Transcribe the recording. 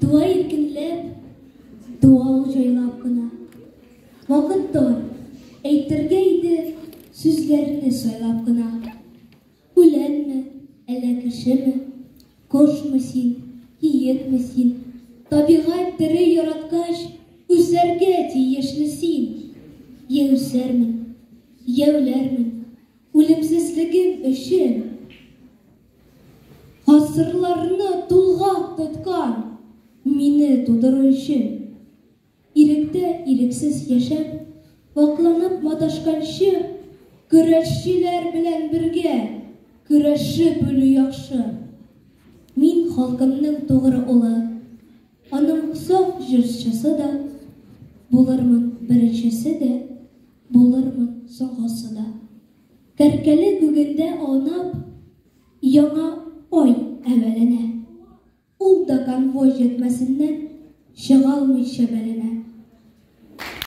Дуа иркенләп, дуа җайлап кына. Вакыт тар, әйтергә иде сүзләрне сайлап кына. Үләнме, әллә кешеме, кошмы син, киекме син? Табигать тере яраткач, үсәргә тиешле син. Я үсәрмен, я үләрмен, үлемсезлегем өчен. Гасырларны тулгак тоткан, мине тудыру өчен. Иректә ирексез яшәп, вакланып маташканчы, көрәшчеләр белән бергә, көрәшеп үлү яхшы. Мин халкымның тугры улы, аның саф җырчысы да, булырмын беренчесе дә, булырмын соңгысы да. Кәркәле күгендә аунап, яңа ай әвәленә. Ул да конвой җитмәсеннән чыга алмыйча бәленә.